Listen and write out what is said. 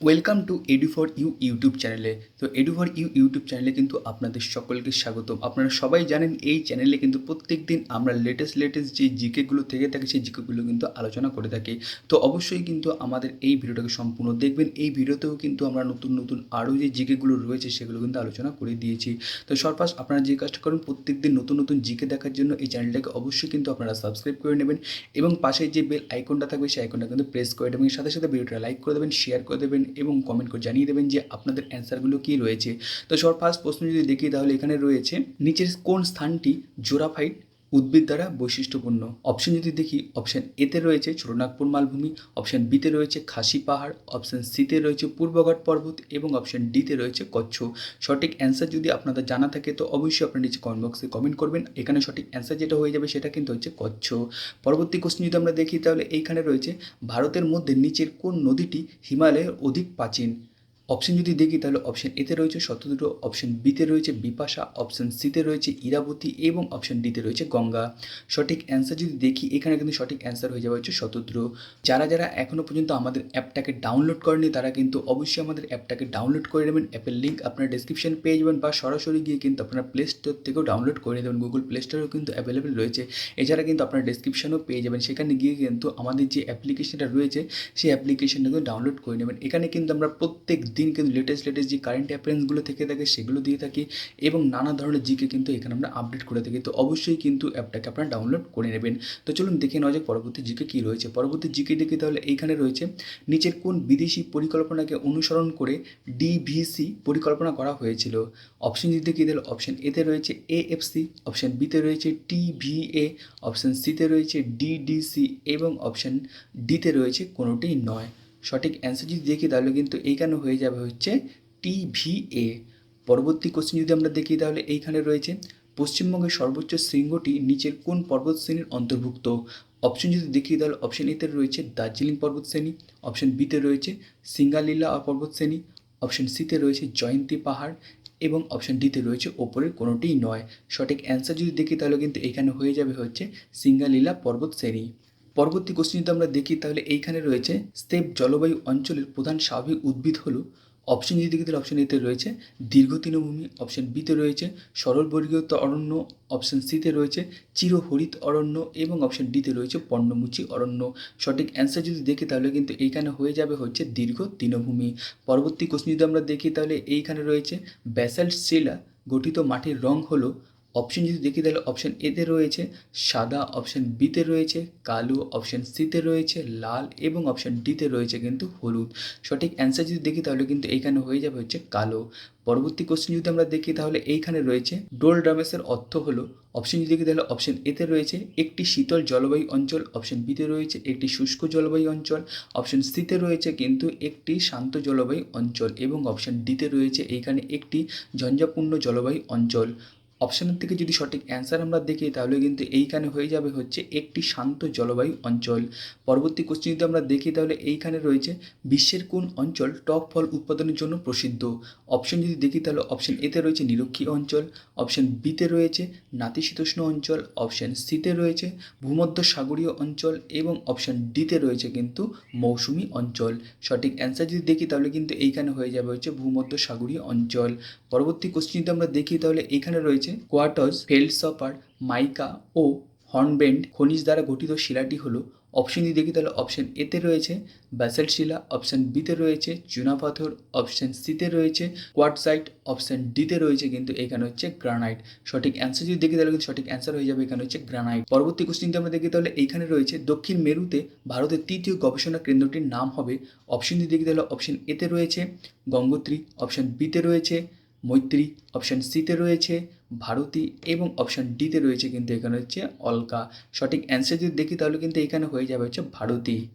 Welcome to Edu for you YouTube চ্যানেলে। তো edu for you YouTube চ্যানেলে কিন্তু আপনাদের সকলকে স্বাগতম। আপনারা সবাই জানেন এই চ্যানেলে কিন্তু প্রত্যেক দিন আমরা লেটেস্ট যে জিকেগুলো থেকে থাকে সেই জিকেগুলো কিন্তু আলোচনা করে থাকি। তো অবশ্যই কিন্তু আমাদের এই ভিডিওটাকে সম্পূর্ণ দেখবেন। এই ভিডিওতেও কিন্তু আমরা নতুন আরও যে জিকেগুলো রয়েছে সেগুলো কিন্তু আলোচনা করে দিয়েছি। তো সর্বাস আপনারা যে কাজটা করেন প্রত্যেক দিন নতুন জিকে দেখার জন্য এই চ্যানেলটাকে অবশ্যই কিন্তু আপনারা সাবস্ক্রাইব করে নেবেন এবং পাশে যে বেল আইকনটা থাকবে সেই আইকনটা কিন্তু প্রেস করে দেবেন। সাথে ভিডিওটা লাইক করে দেবেন, শেয়ার করে দেবেন এবং কমেন্ট করে জানিয়ে দেবেন যে আপনাদের অ্যান্সারগুলো কী রয়েছে। তো সবার ফার্স্ট প্রশ্ন যদি দেখি তাহলে এখানে রয়েছে নিচের কোন স্থানটি জোরাফাইট উদ্ভিদ দ্বারা বৈশিষ্ট্যপূর্ণ। অপশন যদি দেখি অপশন এতে রয়েছে ছোটনাগপুর মালভূমি, অপশন বিতে রয়েছে খাসি পাহাড়, অপশন সিতে রয়েছে পূর্বঘাট পর্বত এবং অপশন ডিতে রয়েছে কচ্ছ। সঠিক অ্যান্সার যদি আপনাদের জানা থাকে তো অবশ্যই আপনারা নিচে কমেন্ট বক্সে কমেন্ট করবেন। এখানে সঠিক অ্যান্সার যেটা হয়ে যাবে সেটা কিন্তু হচ্ছে কচ্ছ। পরবর্তী কোশ্চেন যদি আমরা দেখি তাহলে এইখানে রয়েছে ভারতের মধ্যে নিচের কোন নদীটি হিমালয়ের অধিক প্রাচীন। অপশন যদি দেখি তাহলে অপশন এতে রয়েছে শতদ্রু, অপশন বিতে রয়েছে বিপাশা, অপশন সিতে রয়েছে ইরাবতী এবং অপশন ডিতে রয়েছে গঙ্গা। সঠিক অ্যান্সার যদি দেখি এখানে কিন্তু সঠিক অ্যান্সার হয়ে যাবে হচ্ছে শতদ্রু। যারা এখনও পর্যন্ত আমাদের অ্যাপটাকে ডাউনলোড করেনি তারা কিন্তু অবশ্যই আমাদের অ্যাপটাকে ডাউনলোড করে নেবেন। অ্যাপের লিঙ্ক আপনার ডেসক্রিপশন পেয়ে যাবেন বা সরাসরি গিয়ে কিন্তু আপনার প্লে স্টোর থেকেও ডাউনলোড করে দেবেন। গুগল প্লে স্টোরেও কিন্তু অ্যাভেলেবেল রয়েছে। এছাড়া কিন্তু আপনার ডেসক্রিপশনও পেয়ে যাবেন, সেখানে গিয়ে কিন্তু আমাদের যে অ্যাপ্লিকেশনটা রয়েছে সেই অ্যাপ্লিকেশনটা কিন্তু ডাউনলোড করে নেবেন। এখানে কিন্তু আমরা প্রত্যেক দিন কিন্তু লেটেস্ট যে কারেন্ট অ্যাফেয়ার্সগুলো থেকে থাকে সেগুলো দিয়ে থাকি এবং নানা ধরনের জিকে কিন্তু এখানে আমরা আপডেট করে থাকি। তো অবশ্যই কিন্তু অ্যাপটাকে আপনারা ডাউনলোড করে নেবেন। তো চলুন দেখে নেওয়া যাক পরবর্তী জিকে কী রয়েছে। পরবর্তী জিকে দেখি তাহলে এইখানে রয়েছে নিচের কোন বিদেশি পরিকল্পনাকে অনুসরণ করে ডিভিসি পরিকল্পনা করা হয়েছিল। অপশন যদি দেখি তাহলে অপশন এতে রয়েছে এএফসি, অপশন বিতে রয়েছে টিভিএ, অপশন সিতে রয়েছে ডিডিসি এবং অপশন ডিতে রয়েছে কোনোটিই নয়। সঠিক অ্যান্সার যদি দেখি তাহলে কিন্তু এইখানে হয়ে যাবে হচ্ছে টিভিএ। পরবর্তী কোশ্চেন যদি আমরা দেখি তাহলে এইখানে রয়েছে পশ্চিমবঙ্গের সর্বোচ্চ শৃঙ্গটি নিচের কোন পর্বত শ্রেণীর অন্তর্ভুক্ত। অপশন যদি দেখি তাহলে অপশন এতে রয়েছে দার্জিলিং পর্বত শ্রেণী, অপশন বিতে রয়েছে সিঙ্গালীলা পর্বত শ্রেণী, অপশন সিতে রয়েছে জয়ন্তী পাহাড় এবং অপশন ডিতে রয়েছে ওপরের কোনোটিই নয়। সঠিক অ্যান্সার যদি দেখি তাহলে কিন্তু এখানে হয়ে যাবে হচ্ছে সিঙ্গালীলা পর্বত শ্রেণী। পরবর্তী কোশ্চেন যদি আমরা দেখি তাহলে এইখানে রয়েছে স্টেপ জলবায়ু অঞ্চলের প্রধান স্বাভাবিক উদ্ভিদ হলো। অপশন যদি দেখি তাহলে অপশন এতে রয়েছে দীর্ঘ তৃণভূমি, অপশন বিতে রয়েছে সরলবর্গীয় অরণ্য, অপশন সিতে রয়েছে চিরহরিত অরণ্য এবং অপশন ডিতে রয়েছে পর্ণমোচী অরণ্য। সঠিক অ্যান্সার যদি দেখি তাহলে কিন্তু এইখানে হয়ে যাবে হচ্ছে দীর্ঘ তৃণভূমি। পরবর্তী কোশ্চেন যদি আমরা দেখি তাহলে এইখানে রয়েছে ব্যাসাল্ট শিলা গঠিত মাটির রং হলো। অপশন যদি দেখি তাহলে অপশন এতে রয়েছে সাদা, অপশন বিতে রয়েছে কালো, অপশন সিতে রয়েছে লাল এবং অপশন ডিতে রয়েছে কিন্তু হলুদ। সঠিক অ্যান্সার যদি দেখি তাহলে কিন্তু এইখানে হয়ে যাবে হচ্ছে কালো। পরবর্তী কোশ্চেন যদি আমরা দেখি তাহলে এইখানে রয়েছে ডোলড্রামেসের অর্থ হলো। অপশন যদি দেখি তাহলে অপশন এতে রয়েছে একটি শীতল জলবায়ু অঞ্চল, অপশন বিতে রয়েছে একটি শুষ্ক জলবায়ু অঞ্চল, অপশন সিতে রয়েছে কিন্তু একটি শান্ত জলবায়ু অঞ্চল এবং অপশন ডিতে রয়েছে এইখানে একটি ঝঞ্ঝাপূর্ণ জলবায়ু অঞ্চল। অপশানের থেকে যদি সঠিক অ্যান্সার আমরা দেখি তাহলে কিন্তু এইখানে হয়ে যাবে হচ্ছে একটি শান্ত জলবায়ু অঞ্চল। পরবর্তী কোশ্চেন যদি আমরা দেখি তাহলে এইখানে রয়েছে বিশ্বের কোন অঞ্চল টক ফল উৎপাদনের জন্য প্রসিদ্ধ। অপশন যদি দেখি তাহলে অপশন এতে রয়েছে নিরক্ষীয় অঞ্চল, অপশন বিতে রয়েছে নাতিশীতোষ্ণ অঞ্চল, অপশন সিতে রয়েছে ভূমধ্য সাগরীয় অঞ্চল এবং অপশন ডিতে রয়েছে কিন্তু মৌসুমী অঞ্চল। সঠিক অ্যান্সার যদি দেখি তাহলে কিন্তু এইখানে হয়ে যাবে হচ্ছে ভূমধ্য সাগরীয় অঞ্চল। পরবর্তী কোশ্চেন যদি আমরা দেখি তাহলে এইখানে রয়েছে কোয়ার্টজ, ফেল্ডস্পার, মাইকা ও হর্নবেন্ড খনিজ দ্বারা গঠিত শিলাটি হলো। অপশন যদি দেখি তাহলে অপশন এতে রয়েছে ব্যাসাল্ট শিলা, অপশন বিতে রয়েছে চুনাপাথর, অপশন সিতে রয়েছে কোয়ার্টজাইট, অপশন ডিতে রয়েছে কিন্তু এখানে হচ্ছে গ্রানাইট। সঠিক অ্যান্সার যদি দেখি তাহলে কিন্তু সঠিক অ্যান্সার হয়ে যাবে এখানে হচ্ছে গ্রানাইট। পরবর্তী কোশ্চেন যদি আমরা দেখি তাহলে এইখানে রয়েছে দক্ষিণ মেরুতে ভারতের তৃতীয় গবেষণা কেন্দ্রটির নাম হবে। অপশন যদি দেখি তাহলে অপশন এতে রয়েছে গঙ্গোত্রী, অপশন বিতে রয়েছে মৈত্রী, অপশন সিতে রয়েছে ভারতী এবং অপশন ডিতে রয়েছে কিন্তু এখানে হচ্ছে অলকা। সঠিক অ্যান্সার যদি দেখি তাহলে কিন্তু এখানে হয়ে যাবে হচ্ছে ভারতী।